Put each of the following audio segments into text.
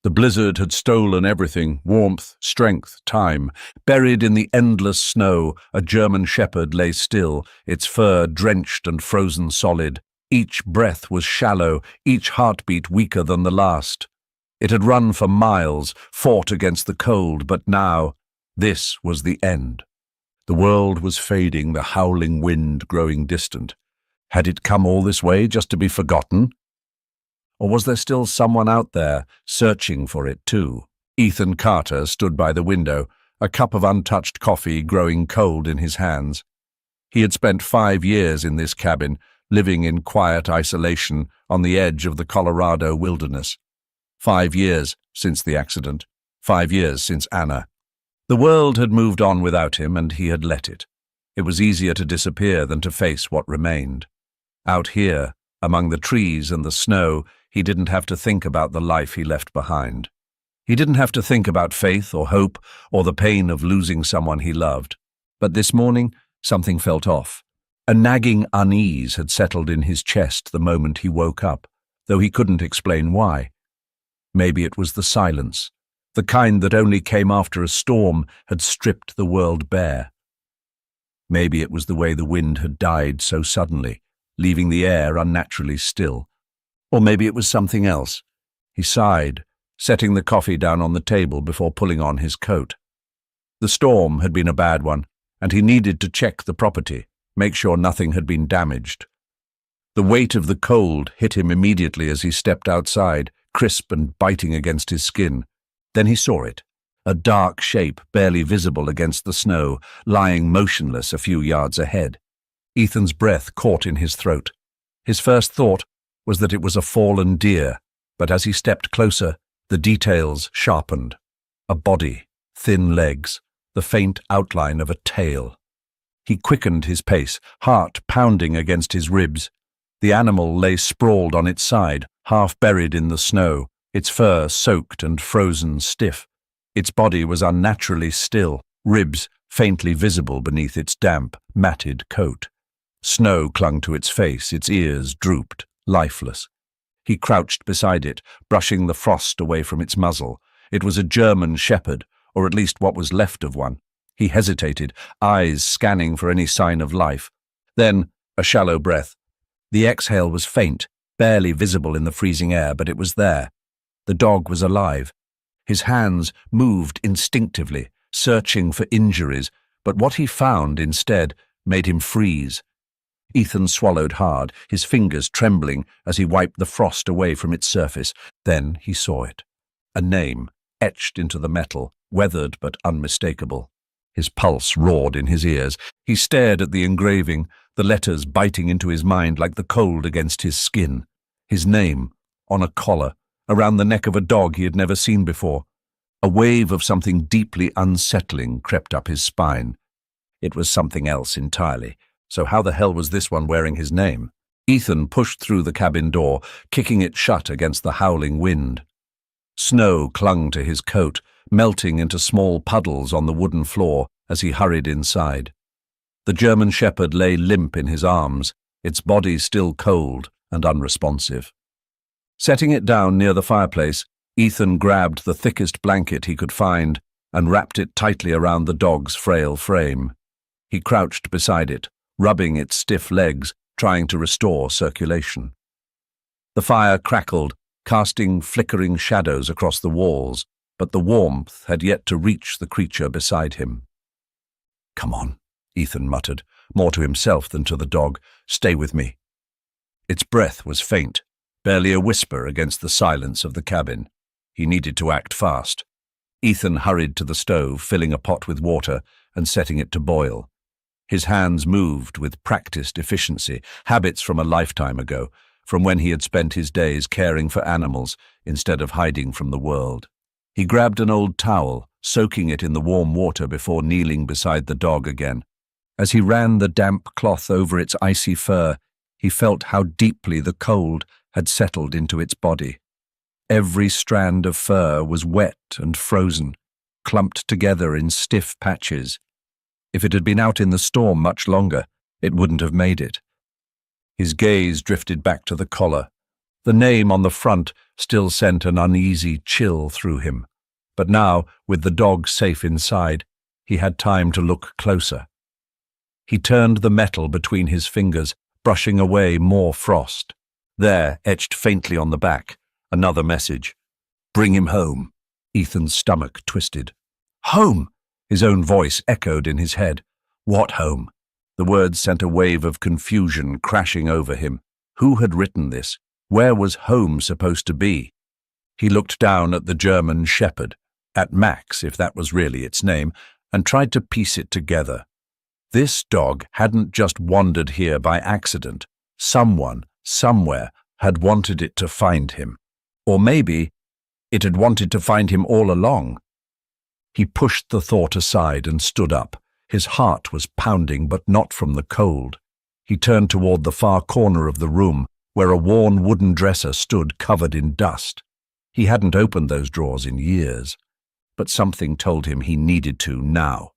The blizzard had stolen everything: warmth, strength, time. Buried in the endless snow, a German shepherd lay still, its fur drenched and frozen solid. Each breath was shallow, each heartbeat weaker than the last. It had run for miles, fought against the cold, but now, this was the end. The world was fading, the howling wind growing distant. Had it come all this way just to be forgotten? Or was there still someone out there, searching for it too? Ethan Carter stood by the window, a cup of untouched coffee growing cold in his hands. He had spent 5 years in this cabin, living in quiet isolation on the edge of the Colorado wilderness. 5 years since the accident. 5 years since Anna. The world had moved on without him, and he had let it. It was easier to disappear than to face what remained. Out here, among the trees and the snow, he didn't have to think about the life he left behind. He didn't have to think about faith or hope or the pain of losing someone he loved. But this morning, something felt off. A nagging unease had settled in his chest the moment he woke up, though he couldn't explain why. Maybe it was the silence. The kind that only came after a storm had stripped the world bare. Maybe it was the way the wind had died so suddenly, leaving the air unnaturally still. Or maybe it was something else. He sighed, setting the coffee down on the table before pulling on his coat. The storm had been a bad one, and he needed to check the property, make sure nothing had been damaged. The weight of the cold hit him immediately as he stepped outside, crisp and biting against his skin. Then he saw it, a dark shape barely visible against the snow, lying motionless a few yards ahead. Ethan's breath caught in his throat. His first thought was that it was a fallen deer, but as he stepped closer, the details sharpened. A body, thin legs, the faint outline of a tail. He quickened his pace, heart pounding against his ribs. The animal lay sprawled on its side, half buried in the snow, its fur soaked and frozen stiff. Its body was unnaturally still, ribs faintly visible beneath its damp, matted coat. Snow clung to its face, its ears drooped, lifeless. He crouched beside it, brushing the frost away from its muzzle. It was a German shepherd, or at least what was left of one. He hesitated, eyes scanning for any sign of life. Then, a shallow breath. The exhale was faint, barely visible in the freezing air, but it was there. The dog was alive. His hands moved instinctively, searching for injuries, but what he found instead made him freeze. Ethan swallowed hard, his fingers trembling as he wiped the frost away from its surface. Then he saw it. A name, etched into the metal, weathered but unmistakable. His pulse roared in his ears. He stared at the engraving, the letters biting into his mind like the cold against his skin. His name, on a collar, around the neck of a dog he had never seen before. A wave of something deeply unsettling crept up his spine. It was something else entirely. So how the hell was this one wearing his name? Ethan pushed through the cabin door, kicking it shut against the howling wind. Snow clung to his coat, melting into small puddles on the wooden floor as he hurried inside. The German shepherd lay limp in his arms, its body still cold and unresponsive. Setting it down near the fireplace, Ethan grabbed the thickest blanket he could find and wrapped it tightly around the dog's frail frame. He crouched beside it, rubbing its stiff legs, trying to restore circulation. The fire crackled, casting flickering shadows across the walls, but the warmth had yet to reach the creature beside him. "Come on," Ethan muttered, more to himself than to the dog. "Stay with me." Its breath was faint, barely a whisper against the silence of the cabin. He needed to act fast. Ethan hurried to the stove, filling a pot with water and setting it to boil. His hands moved with practiced efficiency, habits from a lifetime ago, from when he had spent his days caring for animals instead of hiding from the world. He grabbed an old towel, soaking it in the warm water before kneeling beside the dog again. As he ran the damp cloth over its icy fur, he felt how deeply the cold had settled into its body. Every strand of fur was wet and frozen, clumped together in stiff patches. If it had been out in the storm much longer, it wouldn't have made it. His gaze drifted back to the collar. The name on the front still sent an uneasy chill through him. But now, with the dog safe inside, he had time to look closer. He turned the metal between his fingers, brushing away more frost. There, etched faintly on the back, another message. "Bring him home." Ethan's stomach twisted. "Home!" His own voice echoed in his head. What home? The words sent a wave of confusion crashing over him. Who had written this? Where was home supposed to be? He looked down at the German shepherd, at Max, if that was really its name, and tried to piece it together. This dog hadn't just wandered here by accident. Someone, somewhere, had wanted it to find him. Or maybe it had wanted to find him all along. He pushed the thought aside and stood up. His heart was pounding, but not from the cold. He turned toward the far corner of the room, where a worn wooden dresser stood covered in dust. He hadn't opened those drawers in years, but something told him he needed to now.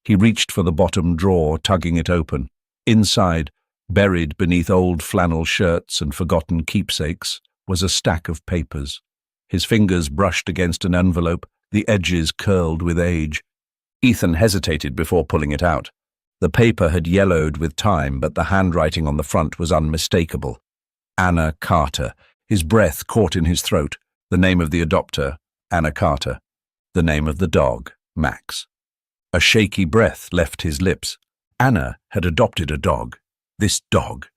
He reached for the bottom drawer, tugging it open. Inside, buried beneath old flannel shirts and forgotten keepsakes, was a stack of papers. His fingers brushed against an envelope, the edges curled with age. Ethan hesitated before pulling it out. The paper had yellowed with time, but the handwriting on the front was unmistakable. Anna Carter. His breath caught in his throat. The name of the adopter, Anna Carter. The name of the dog, Max. A shaky breath left his lips. Anna had adopted a dog. This dog.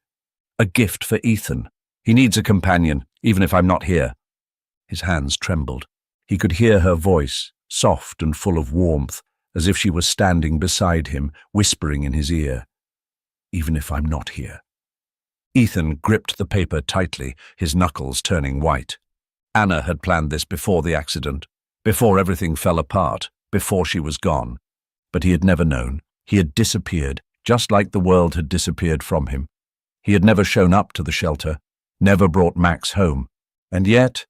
A gift for Ethan. He needs a companion, even if I'm not here. His hands trembled. He could hear her voice, soft and full of warmth, as if she was standing beside him, whispering in his ear. Even if I'm not here. Ethan gripped the paper tightly, his knuckles turning white. Anna had planned this before the accident, before everything fell apart, before she was gone. But he had never known. He had disappeared, just like the world had disappeared from him. He had never shown up to the shelter, never brought Max home. And yet,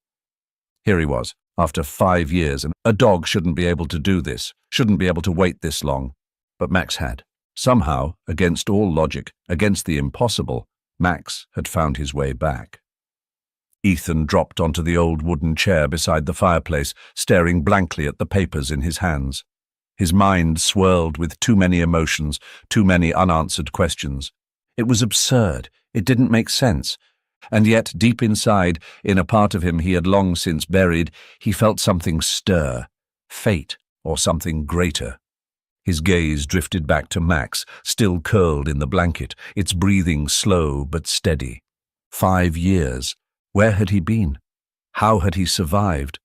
here he was, after 5 years, and a dog shouldn't be able to do this, shouldn't be able to wait this long. But Max had. Somehow, against all logic, against the impossible, Max had found his way back. Ethan dropped onto the old wooden chair beside the fireplace, staring blankly at the papers in his hands. His mind swirled with too many emotions, too many unanswered questions. It was absurd. It didn't make sense. And yet, deep inside, in a part of him he had long since buried, he felt something stir, fate, or something greater. His gaze drifted back to Max, still curled in the blanket, its breathing slow but steady. 5 years. Where had he been? How had he survived?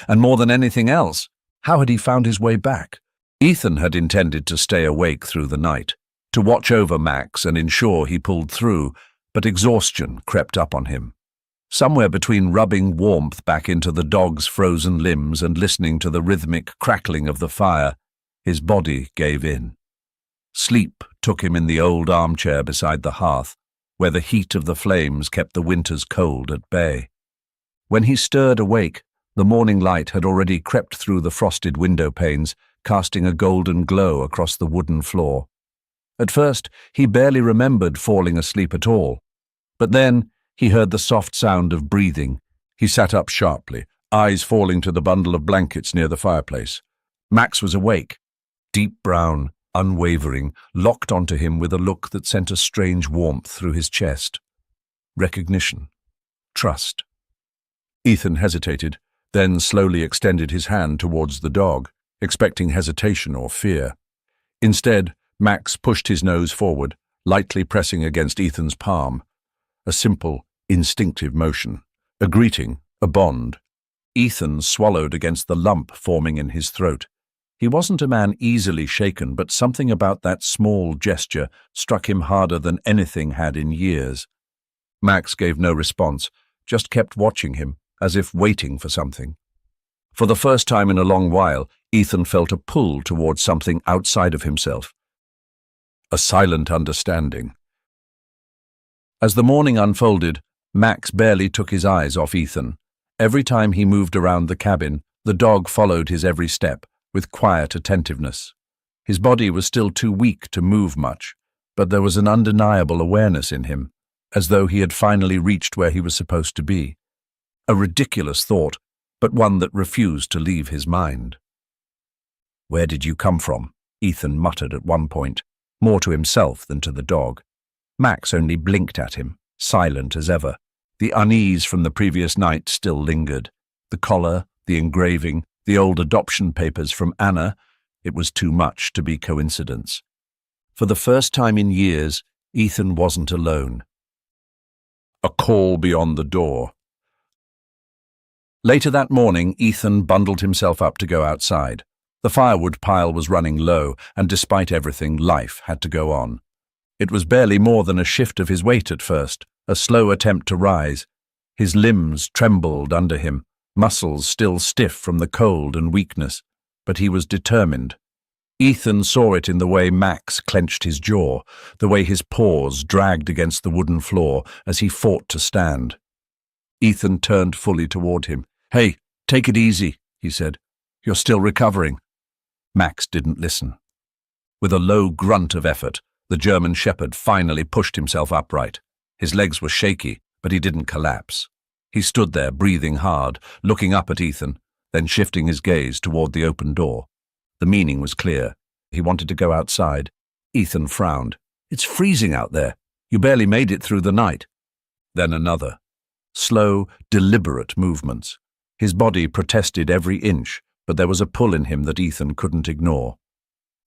And more than anything else, how had he found his way back? Ethan had intended to stay awake through the night, to watch over Max and ensure he pulled through, but exhaustion crept up on him. Somewhere between rubbing warmth back into the dog's frozen limbs and listening to the rhythmic crackling of the fire, his body gave in. Sleep took him in the old armchair beside the hearth, where the heat of the flames kept the winter's cold at bay. When he stirred awake, the morning light had already crept through the frosted window panes, casting a golden glow across the wooden floor. At first, he barely remembered falling asleep at all. But then, he heard the soft sound of breathing. He sat up sharply, eyes falling to the bundle of blankets near the fireplace. Max was awake, deep brown, unwavering, locked onto him with a look that sent a strange warmth through his chest. Recognition. Trust. Ethan hesitated, then slowly extended his hand towards the dog, expecting hesitation or fear. Instead, Max pushed his nose forward, lightly pressing against Ethan's palm. A simple, instinctive motion. A greeting, a bond. Ethan swallowed against the lump forming in his throat. He wasn't a man easily shaken, but something about that small gesture struck him harder than anything had in years. Max gave no response, just kept watching him, as if waiting for something. For the first time in a long while, Ethan felt a pull towards something outside of himself. A silent understanding. As the morning unfolded, Max barely took his eyes off Ethan. Every time he moved around the cabin, the dog followed his every step, with quiet attentiveness. His body was still too weak to move much, but there was an undeniable awareness in him, as though he had finally reached where he was supposed to be. A ridiculous thought, but one that refused to leave his mind. "Where did you come from?" Ethan muttered at one point, more to himself than to the dog. Max only blinked at him, silent as ever. The unease from the previous night still lingered. The collar, the engraving, the old adoption papers from Anna. It was too much to be coincidence. For the first time in years, Ethan wasn't alone. A call beyond the door. Later that morning, Ethan bundled himself up to go outside. The firewood pile was running low, and despite everything, life had to go on. It was barely more than a shift of his weight at first, a slow attempt to rise. His limbs trembled under him, muscles still stiff from the cold and weakness, but he was determined. Ethan saw it in the way Max clenched his jaw, the way his paws dragged against the wooden floor as he fought to stand. Ethan turned fully toward him. "Hey, take it easy," he said. "You're still recovering." Max didn't listen. With a low grunt of effort, the German shepherd finally pushed himself upright. His legs were shaky, but he didn't collapse. He stood there, breathing hard, looking up at Ethan, then shifting his gaze toward the open door. The meaning was clear. He wanted to go outside. Ethan frowned. "It's freezing out there. You barely made it through the night." Then another. Slow, deliberate movements. His body protested every inch, but there was a pull in him that Ethan couldn't ignore.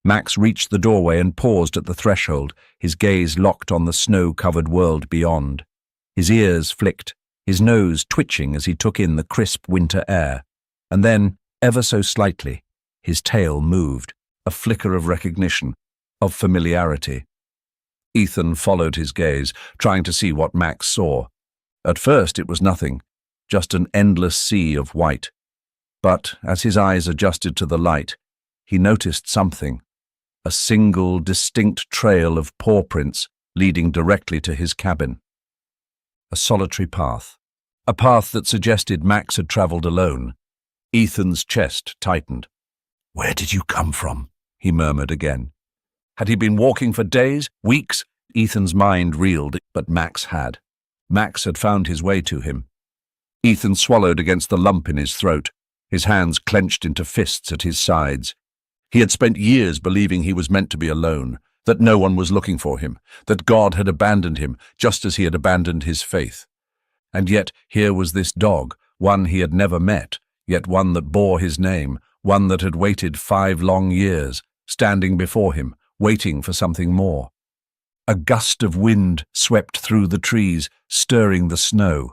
Max reached the doorway and paused at the threshold, his gaze locked on the snow-covered world beyond. His ears flicked, his nose twitching as he took in the crisp winter air. And then, ever so slightly, his tail moved, a flicker of recognition, of familiarity. Ethan followed his gaze, trying to see what Max saw. At first it was nothing, just an endless sea of white. But as his eyes adjusted to the light, he noticed something. A single, distinct trail of paw prints leading directly to his cabin. A solitary path. A path that suggested Max had traveled alone. Ethan's chest tightened. "Where did you come from?" he murmured again. Had he been walking for days, weeks? Ethan's mind reeled, but Max had. Max had found his way to him. Ethan swallowed against the lump in his throat, his hands clenched into fists at his sides. He had spent years believing he was meant to be alone, that no one was looking for him, that God had abandoned him just as he had abandoned his faith. And yet here was this dog, one he had never met, yet one that bore his name, one that had waited 5 long years, standing before him, waiting for something more. A gust of wind swept through the trees, stirring the snow.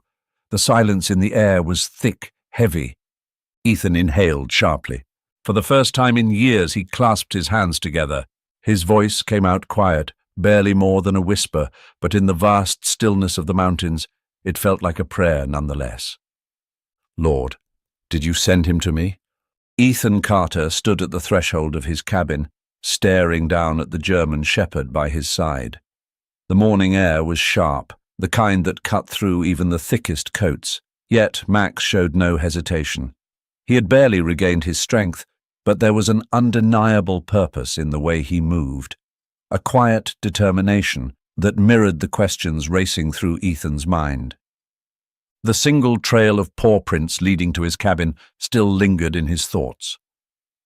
The silence in the air was thick, heavy. Ethan inhaled sharply. For the first time in years he clasped his hands together. His voice came out quiet, barely more than a whisper, but in the vast stillness of the mountains, it felt like a prayer nonetheless. "Lord, did you send him to me?" Ethan Carter stood at the threshold of his cabin, staring down at the German shepherd by his side. The morning air was sharp, the kind that cut through even the thickest coats, yet Max showed no hesitation. He had barely regained his strength, but there was an undeniable purpose in the way he moved, a quiet determination that mirrored the questions racing through Ethan's mind. The single trail of paw prints leading to his cabin still lingered in his thoughts.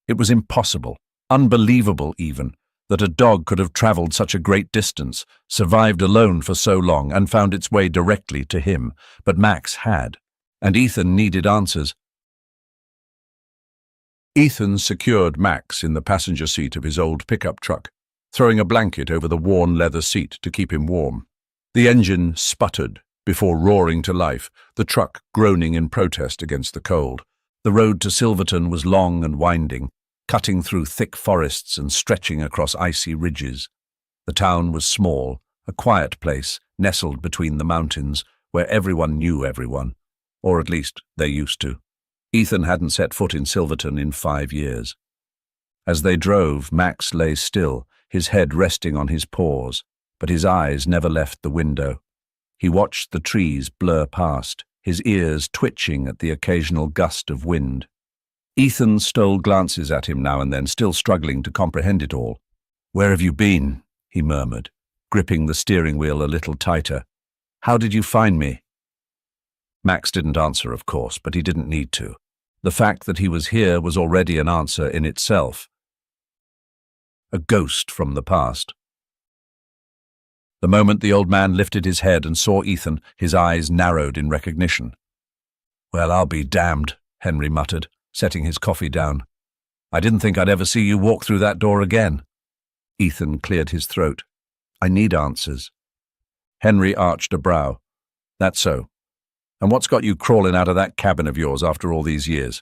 It was impossible, unbelievable even, that a dog could have traveled such a great distance, survived alone for so long, and found its way directly to him. But Max had, and Ethan needed answers. Ethan secured Max in the passenger seat of his old pickup truck, throwing a blanket over the worn leather seat to keep him warm. The engine sputtered before roaring to life, the truck groaning in protest against the cold. The road to Silverton was long and winding, cutting through thick forests and stretching across icy ridges. The town was small, a quiet place, nestled between the mountains, where everyone knew everyone, or at least they used to. Ethan hadn't set foot in Silverton in 5 years. As they drove, Max lay still, his head resting on his paws, but his eyes never left the window. He watched the trees blur past, his ears twitching at the occasional gust of wind. Ethan stole glances at him now and then, still struggling to comprehend it all. "Where have you been?" he murmured, gripping the steering wheel a little tighter. "How did you find me?" Max didn't answer, of course, but he didn't need to. The fact that he was here was already an answer in itself. A ghost from the past. The moment the old man lifted his head and saw Ethan, his eyes narrowed in recognition. "Well, I'll be damned," Henry muttered, setting his coffee down. "I didn't think I'd ever see you walk through that door again." Ethan cleared his throat. "I need answers." Henry arched a brow. "That's so. And what's got you crawling out of that cabin of yours after all these years?"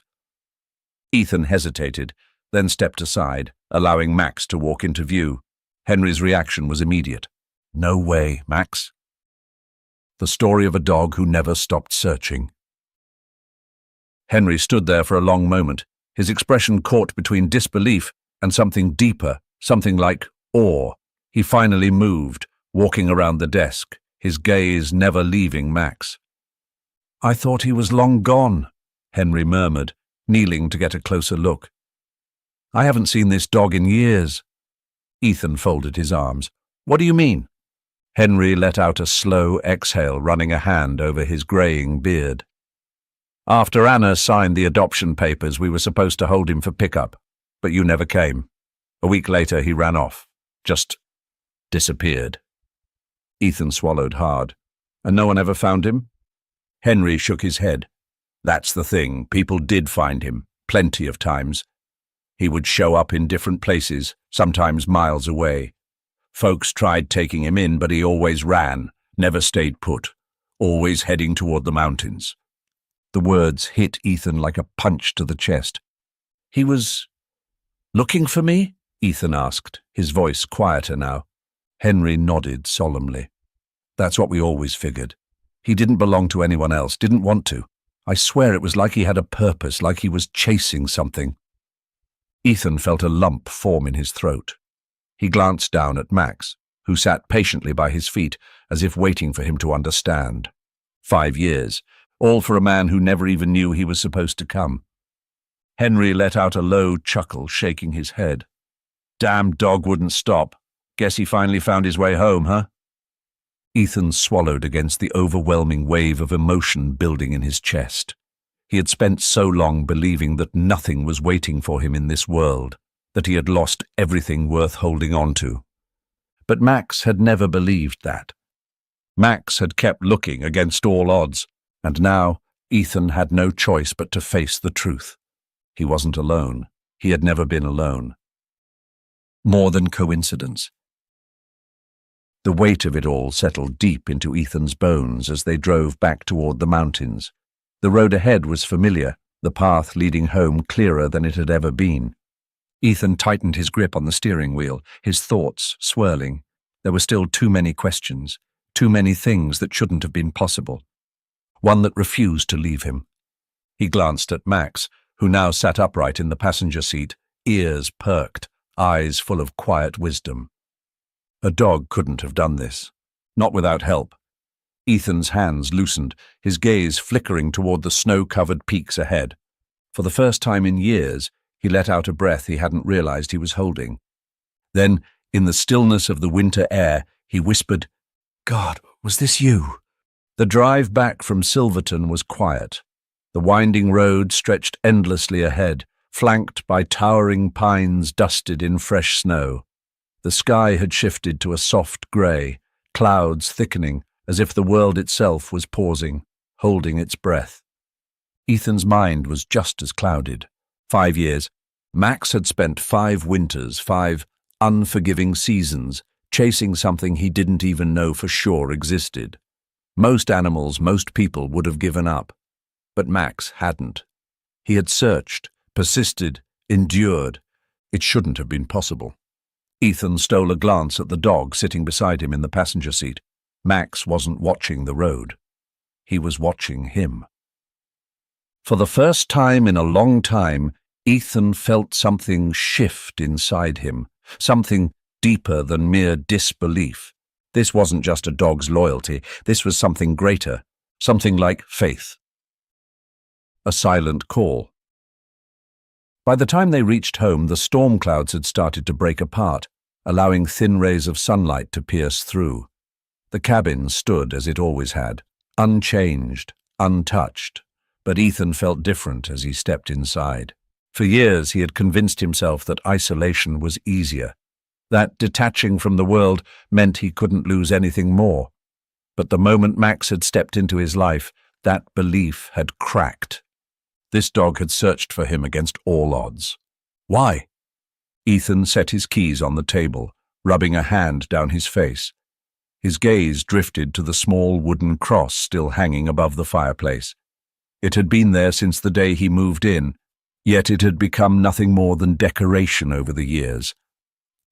Ethan hesitated, then stepped aside, allowing Max to walk into view. Henry's reaction was immediate. "No way, Max." The story of a dog who never stopped searching. Henry stood there for a long moment, his expression caught between disbelief and something deeper, something like awe. He finally moved, walking around the desk, his gaze never leaving Max. "I thought he was long gone," Henry murmured, kneeling to get a closer look. "I haven't seen this dog in years." Ethan folded his arms. "What do you mean?" Henry let out a slow exhale, running a hand over his greying beard. "After Anna signed the adoption papers, we were supposed to hold him for pickup, but you never came. A week later, he ran off. Just disappeared." Ethan swallowed hard. "And no one ever found him?" Henry shook his head. "That's the thing. People did find him, plenty of times. He would show up in different places, sometimes miles away. Folks tried taking him in, but he always ran, never stayed put, always heading toward the mountains." The words hit Ethan like a punch to the chest. "He was looking for me?" Ethan asked, his voice quieter now. Henry nodded solemnly. "That's what we always figured. He didn't belong to anyone else, didn't want to. I swear it was like he had a purpose, like he was chasing something." Ethan felt a lump form in his throat. He glanced down at Max, who sat patiently by his feet, as if waiting for him to understand. 5 years, all for a man who never even knew he was supposed to come. Henry let out a low chuckle, shaking his head. "Damn dog wouldn't stop. Guess he finally found his way home, huh?" Ethan swallowed against the overwhelming wave of emotion building in his chest. He had spent so long believing that nothing was waiting for him in this world, that he had lost everything worth holding on to. But Max had never believed that. Max had kept looking against all odds, and now Ethan had no choice but to face the truth. He wasn't alone. He had never been alone. More than coincidence. The weight of it all settled deep into Ethan's bones as they drove back toward the mountains. The road ahead was familiar, the path leading home clearer than it had ever been. Ethan tightened his grip on the steering wheel, his thoughts swirling. There were still too many questions, too many things that shouldn't have been possible. One that refused to leave him. He glanced at Max, who now sat upright in the passenger seat, ears perked, eyes full of quiet wisdom. A dog couldn't have done this. Not without help. Ethan's hands loosened, his gaze flickering toward the snow-covered peaks ahead. For the first time in years, he let out a breath he hadn't realized he was holding. Then, in the stillness of the winter air, he whispered, "God, was this you?" The drive back from Silverton was quiet. The winding road stretched endlessly ahead, flanked by towering pines dusted in fresh snow. The sky had shifted to a soft grey, clouds thickening as if the world itself was pausing, holding its breath. Ethan's mind was just as clouded. 5 years. Max had spent 5 winters, 5 unforgiving seasons, chasing something he didn't even know for sure existed. Most animals, most people would have given up. But Max hadn't. He had searched, persisted, endured. It shouldn't have been possible. Ethan stole a glance at the dog sitting beside him in the passenger seat. Max wasn't watching the road. He was watching him. For the first time in a long time, Ethan felt something shift inside him, something deeper than mere disbelief. This wasn't just a dog's loyalty, this was something greater, something like faith. A silent call. By the time they reached home, the storm clouds had started to break apart, allowing thin rays of sunlight to pierce through. The cabin stood as it always had, unchanged, untouched. But Ethan felt different as he stepped inside. For years he had convinced himself that isolation was easier, that detaching from the world meant he couldn't lose anything more. But the moment Max had stepped into his life, that belief had cracked. This dog had searched for him against all odds. Why? Ethan set his keys on the table, rubbing a hand down his face. His gaze drifted to the small wooden cross still hanging above the fireplace. It had been there since the day he moved in, yet it had become nothing more than decoration over the years.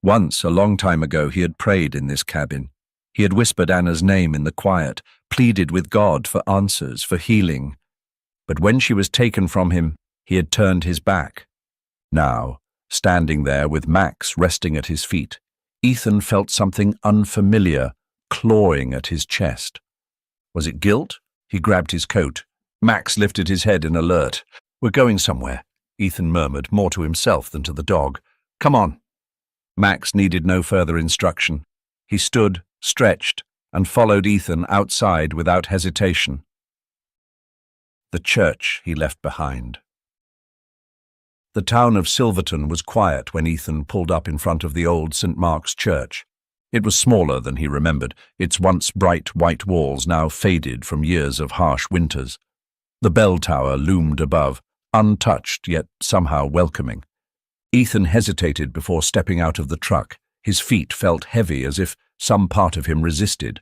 Once, a long time ago, he had prayed in this cabin. He had whispered Anna's name in the quiet, pleaded with God for answers, for healing. But when she was taken from him, he had turned his back. Now, standing there with Max resting at his feet, Ethan felt something unfamiliar clawing at his chest. Was it guilt? He grabbed his coat. Max lifted his head in alert. "We're going somewhere," Ethan murmured, more to himself than to the dog. "Come on." Max needed no further instruction. He stood, stretched, and followed Ethan outside without hesitation. The church he left behind. The town of Silverton was quiet when Ethan pulled up in front of the old St. Mark's Church. It was smaller than he remembered, its once bright white walls now faded from years of harsh winters. The bell tower loomed above, untouched yet somehow welcoming. Ethan hesitated before stepping out of the truck. His feet felt heavy as if some part of him resisted.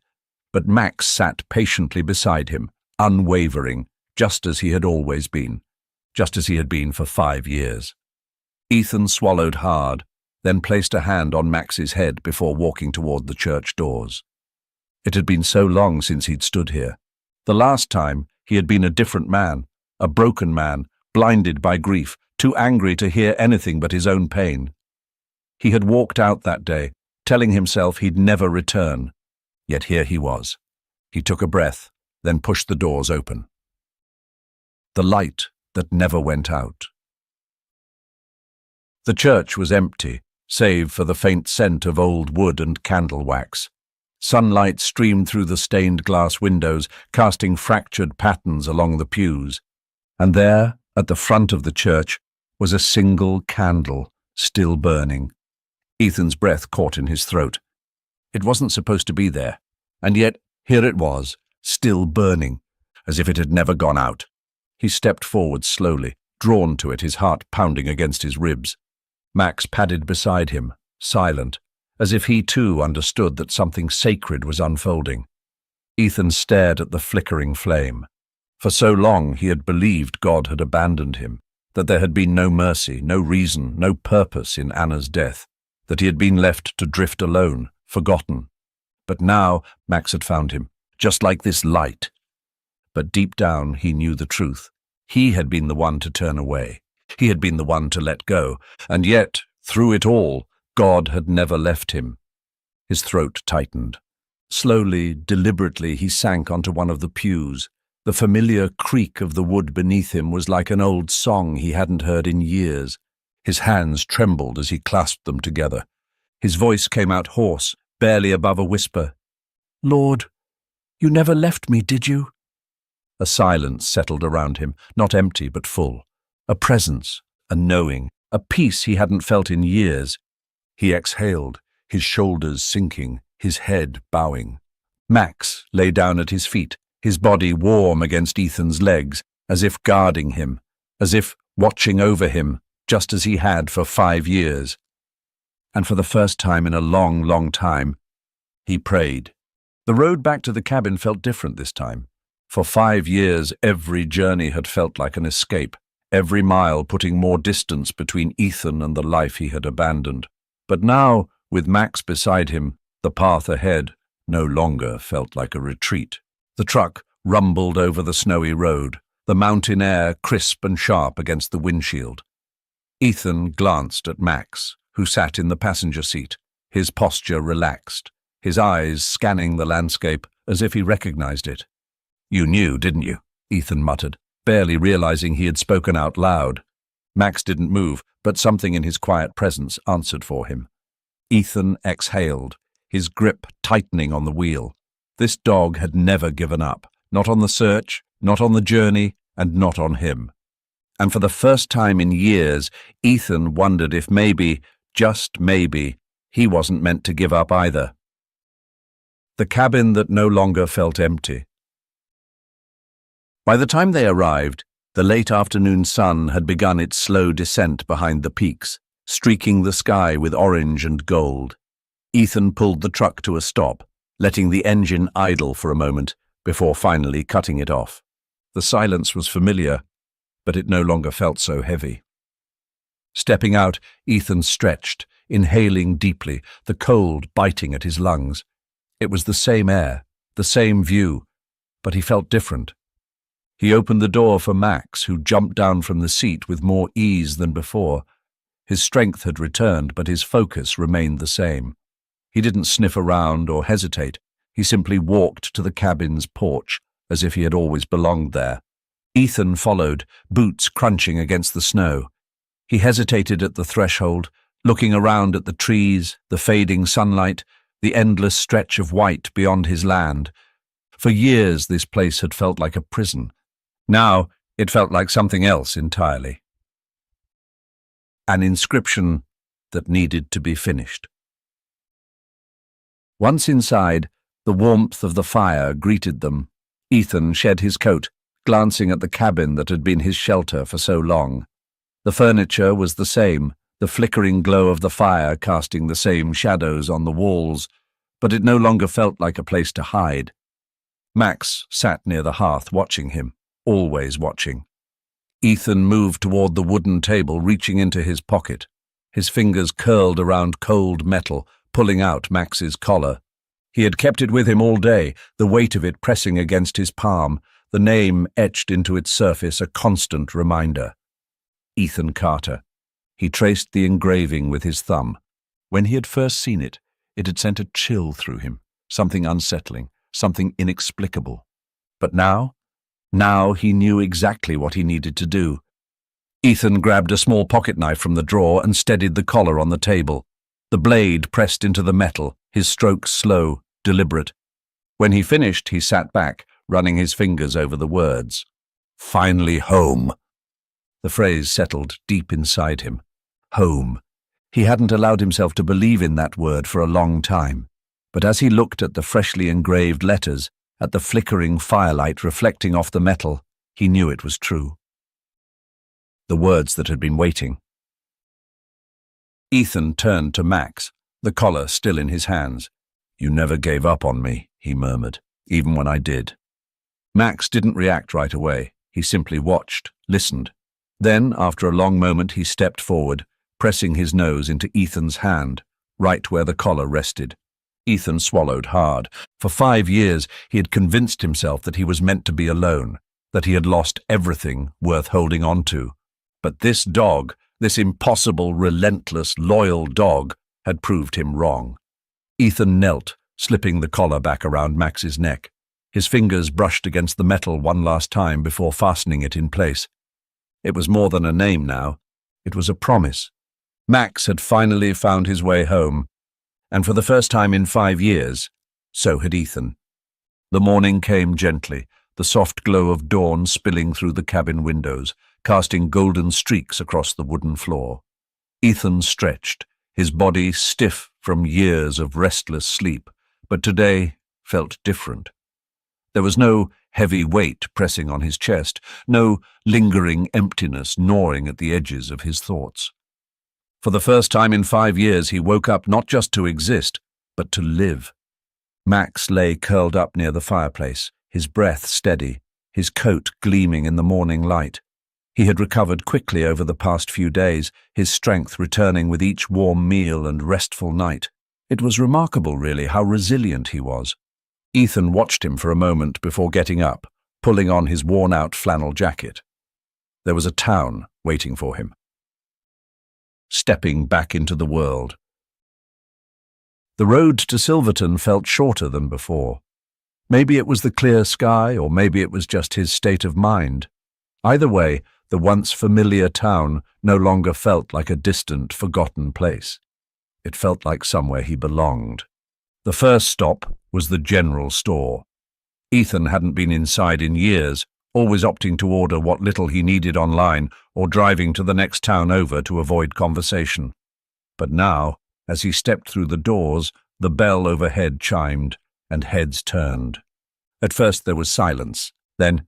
But Max sat patiently beside him, unwavering, just as he had always been, just as he had been for 5 years. Ethan swallowed hard, then placed a hand on Max's head before walking toward the church doors. It had been so long since he'd stood here. The last time, he had been a different man, a broken man, blinded by grief, too angry to hear anything but his own pain. He had walked out that day, telling himself he'd never return. Yet here he was. He took a breath, then pushed the doors open. The light that never went out. The church was empty, save for the faint scent of old wood and candle wax. Sunlight streamed through the stained glass windows, casting fractured patterns along the pews. And there, at the front of the church, was a single candle, still burning. Ethan's breath caught in his throat. It wasn't supposed to be there, and yet here it was, still burning, as if it had never gone out. He stepped forward slowly, drawn to it, his heart pounding against his ribs. Max padded beside him, silent, as if he too understood that something sacred was unfolding. Ethan stared at the flickering flame. For so long he had believed God had abandoned him, that there had been no mercy, no reason, no purpose in Anna's death, that he had been left to drift alone, forgotten. But now Max had found him, just like this light. But deep down he knew the truth. He had been the one to turn away. He had been the one to let go. And yet, through it all, God had never left him. His throat tightened. Slowly, deliberately, he sank onto one of the pews. The familiar creak of the wood beneath him was like an old song he hadn't heard in years. His hands trembled as he clasped them together. His voice came out hoarse, barely above a whisper. "Lord, you never left me, did you?" A silence settled around him, not empty but full. A presence, a knowing, a peace he hadn't felt in years. He exhaled, his shoulders sinking, his head bowing. Max lay down at his feet, his body warm against Ethan's legs, as if guarding him, as if watching over him, just as he had for 5 years. And for the first time in a long, long time, he prayed. The road back to the cabin felt different this time. For 5 years, every journey had felt like an escape, every mile putting more distance between Ethan and the life he had abandoned. But now, with Max beside him, the path ahead no longer felt like a retreat. The truck rumbled over the snowy road, the mountain air crisp and sharp against the windshield. Ethan glanced at Max, who sat in the passenger seat, his posture relaxed, his eyes scanning the landscape as if he recognized it. "You knew, didn't you?" Ethan muttered, barely realizing he had spoken out loud. Max didn't move, but something in his quiet presence answered for him. Ethan exhaled, his grip tightening on the wheel. This dog had never given up, not on the search, not on the journey and not on him. And for the first time in years, Ethan wondered if maybe, just maybe, he wasn't meant to give up either. The cabin that no longer felt empty. By the time they arrived, the late afternoon sun had begun its slow descent behind the peaks, streaking the sky with orange and gold. Ethan pulled the truck to a stop, letting the engine idle for a moment before finally cutting it off. The silence was familiar, but it no longer felt so heavy. Stepping out, Ethan stretched, inhaling deeply, the cold biting at his lungs. It was the same air, the same view, but he felt different. He opened the door for Max, who jumped down from the seat with more ease than before. His strength had returned, but his focus remained the same. He didn't sniff around or hesitate. He simply walked to the cabin's porch, as if he had always belonged there. Ethan followed, boots crunching against the snow. He hesitated at the threshold, looking around at the trees, the fading sunlight, the endless stretch of white beyond his land. For years this place had felt like a prison. Now it felt like something else entirely. An inscription that needed to be finished. Once inside, the warmth of the fire greeted them. Ethan shed his coat, glancing at the cabin that had been his shelter for so long. The furniture was the same, the flickering glow of the fire casting the same shadows on the walls, but it no longer felt like a place to hide. Max sat near the hearth watching him, always watching. Ethan moved toward the wooden table, reaching into his pocket. His fingers curled around cold metal, pulling out Max's collar. He had kept it with him all day, the weight of it pressing against his palm, the name etched into its surface a constant reminder. Ethan Carter. He traced the engraving with his thumb. When he had first seen it, it had sent a chill through him, something unsettling, something inexplicable. But now he knew exactly what he needed to do. Ethan grabbed a small pocket knife from the drawer and steadied the collar on the table. The blade pressed into the metal, his strokes slow, deliberate. When he finished, he sat back, running his fingers over the words. Finally home. The phrase settled deep inside him. Home. He hadn't allowed himself to believe in that word for a long time, but as he looked at the freshly engraved letters, at the flickering firelight reflecting off the metal, he knew it was true. The words that had been waiting. Ethan turned to Max, the collar still in his hands. You never gave up on me, he murmured, even when I did. Max didn't react right away. He simply watched, listened. Then, after a long moment, he stepped forward, pressing his nose into Ethan's hand, right where the collar rested. Ethan swallowed hard. For 5 years, he had convinced himself that he was meant to be alone, that he had lost everything worth holding on to. But this dog, this impossible, relentless, loyal dog, had proved him wrong. Ethan knelt, slipping the collar back around Max's neck. His fingers brushed against the metal one last time before fastening it in place. It was more than a name now. It was a promise. Max had finally found his way home, and for the first time in 5 years, so had Ethan. The morning came gently, the soft glow of dawn spilling through the cabin windows, casting golden streaks across the wooden floor. Ethan stretched, his body stiff from years of restless sleep, but today felt different. There was no heavy weight pressing on his chest, no lingering emptiness gnawing at the edges of his thoughts. For the first time in 5 years, he woke up not just to exist, but to live. Max lay curled up near the fireplace, his breath steady, his coat gleaming in the morning light. He had recovered quickly over the past few days, his strength returning with each warm meal and restful night. It was remarkable, really, how resilient he was. Ethan watched him for a moment before getting up, pulling on his worn-out flannel jacket. There was a town waiting for him. Stepping back into the world. The road to Silverton felt shorter than before. Maybe it was the clear sky, or maybe it was just his state of mind. Either way, the once familiar town no longer felt like a distant, forgotten place. It felt like somewhere he belonged. The first stop was the general store. Ethan hadn't been inside in years, always opting to order what little he needed online or driving to the next town over to avoid conversation. But now, as he stepped through the doors, the bell overhead chimed, and heads turned. At first there was silence. Then,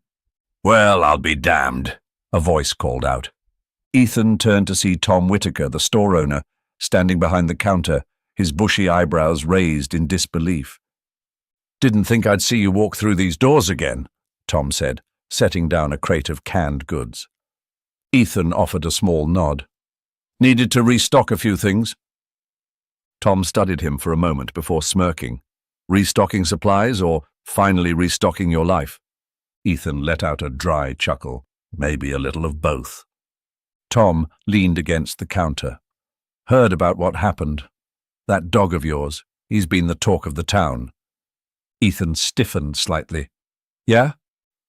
"Well, I'll be damned," a voice called out. Ethan turned to see Tom Whitaker, the store owner, standing behind the counter, his bushy eyebrows raised in disbelief. "Didn't think I'd see you walk through these doors again," Tom said, setting down a crate of canned goods. Ethan offered a small nod. "Needed to restock a few things." Tom studied him for a moment before smirking. "Restocking supplies or finally restocking your life?" Ethan let out a dry chuckle. "Maybe a little of both." Tom leaned against the counter. "Heard about what happened. That dog of yours, he's been the talk of the town." Ethan stiffened slightly. "Yeah?"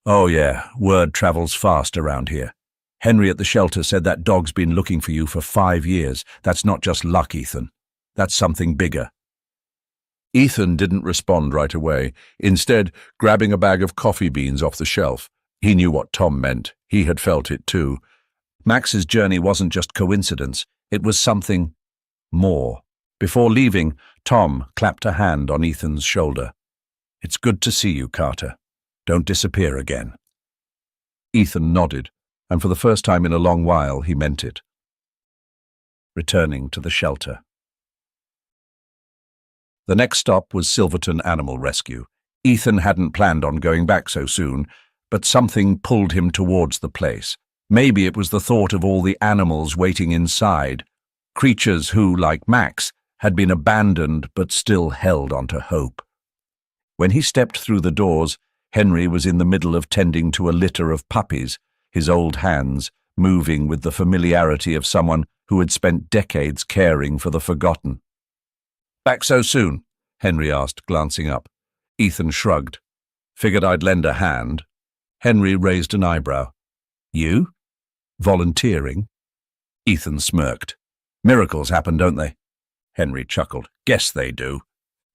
"Oh yeah, word travels fast around here. Henry at the shelter said that dog's been looking for you for 5 years. That's not just luck, Ethan. That's something bigger." Ethan didn't respond right away, instead grabbing a bag of coffee beans off the shelf. He knew what Tom meant. He had felt it too. Max's journey wasn't just coincidence. It was something more. Before leaving, Tom clapped a hand on Ethan's shoulder. "It's good to see you, Carter. Don't disappear again." Ethan nodded, and for the first time in a long while he meant it. Returning to the shelter. The next stop was Silverton Animal Rescue. Ethan hadn't planned on going back so soon, but something pulled him towards the place. Maybe it was the thought of all the animals waiting inside, creatures who, like Max, had been abandoned but still held onto hope. When he stepped through the doors, Henry was in the middle of tending to a litter of puppies, his old hands moving with the familiarity of someone who had spent decades caring for the forgotten. "Back so soon?" Henry asked, glancing up. Ethan shrugged. "Figured I'd lend a hand." Henry raised an eyebrow. "You? Volunteering?" Ethan smirked. "Miracles happen, don't they?" Henry chuckled. "Guess they do."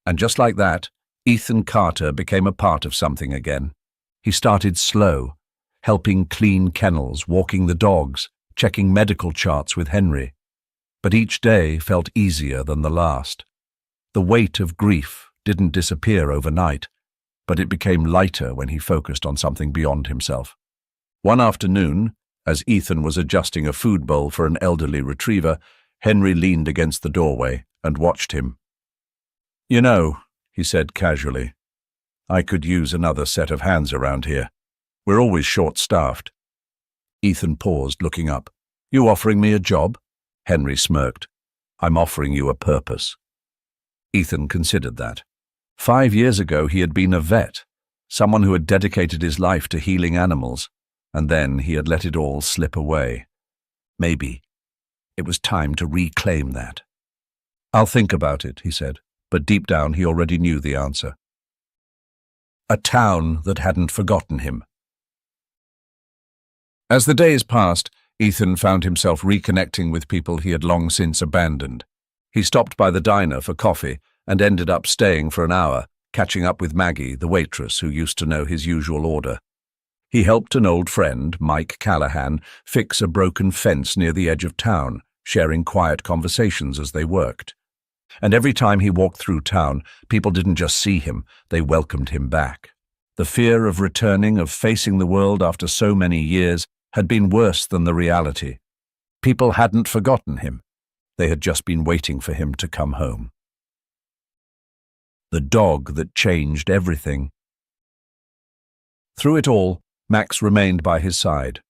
And just like that, Ethan Carter became a part of something again. He started slow, helping clean kennels, walking the dogs, checking medical charts with Henry. But each day felt easier than the last. The weight of grief didn't disappear overnight, but it became lighter when he focused on something beyond himself. One afternoon, as Ethan was adjusting a food bowl for an elderly retriever, Henry leaned against the doorway and watched him. "You know," he said casually, "I could use another set of hands around here. We're always short-staffed." Ethan paused, looking up. "You offering me a job?" Henry smirked. "I'm offering you a purpose." Ethan considered that. 5 years ago he had been a vet, someone who had dedicated his life to healing animals, and then he had let it all slip away. Maybe it was time to reclaim that. "I'll think about it," he said, but deep down he already knew the answer. A town that hadn't forgotten him. As the days passed, Ethan found himself reconnecting with people he had long since abandoned. He stopped by the diner for coffee and ended up staying for an hour, catching up with Maggie, the waitress who used to know his usual order. He helped an old friend, Mike Callahan, fix a broken fence near the edge of town, sharing quiet conversations as they worked. And every time he walked through town, people didn't just see him, they welcomed him back. The fear of returning, of facing the world after so many years, had been worse than the reality. People hadn't forgotten him. They had just been waiting for him to come home. The dog that changed everything. Through it all, Max remained by his side.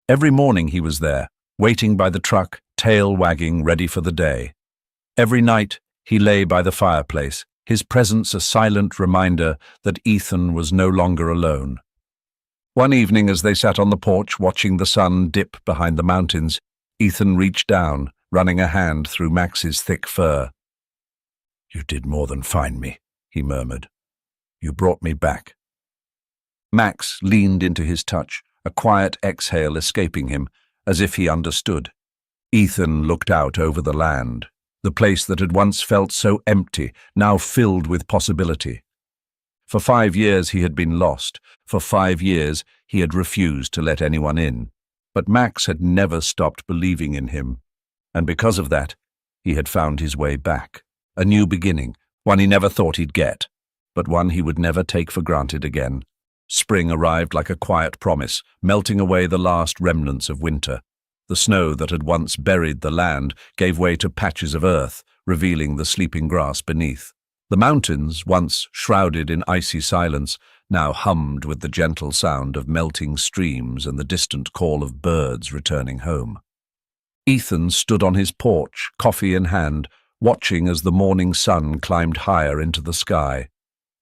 Every morning he was there, waiting by the truck, tail wagging, ready for the day. Every night he lay by the fireplace, his presence a silent reminder that Ethan was no longer alone. One evening as they sat on the porch watching the sun dip behind the mountains, Ethan reached down, running a hand through Max's thick fur. "You did more than find me," he murmured. "You brought me back." Max leaned into his touch, a quiet exhale escaping him, as if he understood. Ethan looked out over the land, the place that had once felt so empty, now filled with possibility. For 5 years he had been lost. For 5 years he had refused to let anyone in. But Max had never stopped believing in him. And because of that, he had found his way back. A new beginning, one he never thought he'd get, but one he would never take for granted again. Spring arrived like a quiet promise, melting away the last remnants of winter. The snow that had once buried the land gave way to patches of earth, revealing the sleeping grass beneath. The mountains, once shrouded in icy silence, now hummed with the gentle sound of melting streams and the distant call of birds returning home. Ethan stood on his porch, coffee in hand, watching as the morning sun climbed higher into the sky.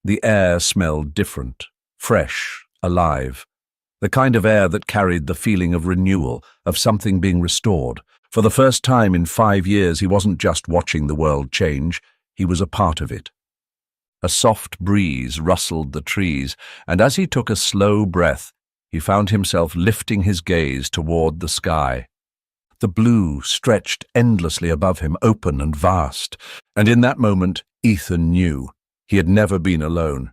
The air smelled different, fresh, alive. The kind of air that carried the feeling of renewal, of something being restored. For the first time in 5 years, he wasn't just watching the world change, he was a part of it. A soft breeze rustled the trees, and as he took a slow breath, he found himself lifting his gaze toward the sky. The blue stretched endlessly above him, open and vast, and in that moment, Ethan knew he had never been alone.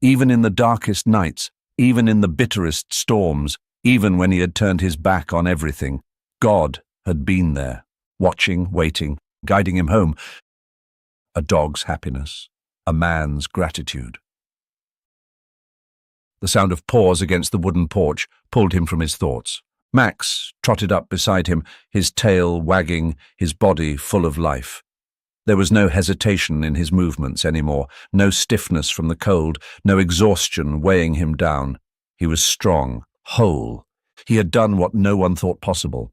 Even in the darkest nights, even in the bitterest storms, even when he had turned his back on everything, God had been there, watching, waiting, guiding him home. A dog's happiness, a man's gratitude. The sound of paws against the wooden porch pulled him from his thoughts. Max trotted up beside him, his tail wagging, his body full of life. There was no hesitation in his movements anymore, no stiffness from the cold, no exhaustion weighing him down. He was strong, whole. He had done what no one thought possible.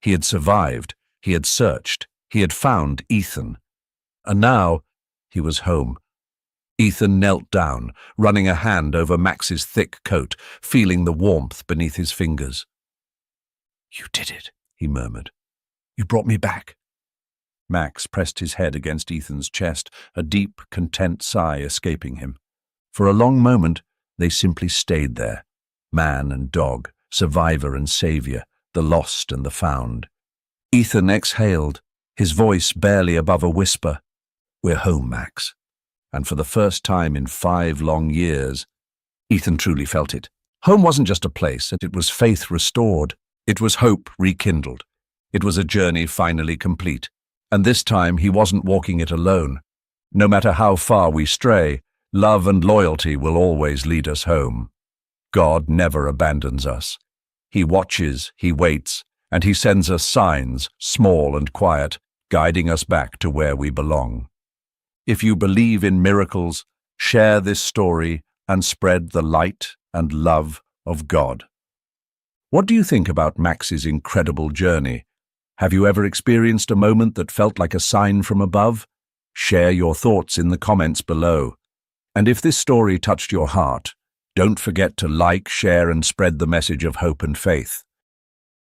He had survived, he had searched, he had found Ethan. And now he was home. Ethan knelt down, running a hand over Max's thick coat, feeling the warmth beneath his fingers. "You did it," he murmured. "You brought me back." Max pressed his head against Ethan's chest, a deep, content sigh escaping him. For a long moment, they simply stayed there, man and dog, survivor and savior, the lost and the found. Ethan exhaled, his voice barely above a whisper. "We're home, Max." And for the first time in 5 long years, Ethan truly felt it. Home wasn't just a place, it was faith restored. It was hope rekindled. It was a journey finally complete. And this time he wasn't walking it alone. No matter how far we stray, love and loyalty will always lead us home. God never abandons us. He watches, he waits, and he sends us signs, small and quiet, guiding us back to where we belong. If you believe in miracles, share this story and spread the light and love of God. What do you think about Max's incredible journey? Have you ever experienced a moment that felt like a sign from above? Share your thoughts in the comments below. And if this story touched your heart, don't forget to like, share, and spread the message of hope and faith.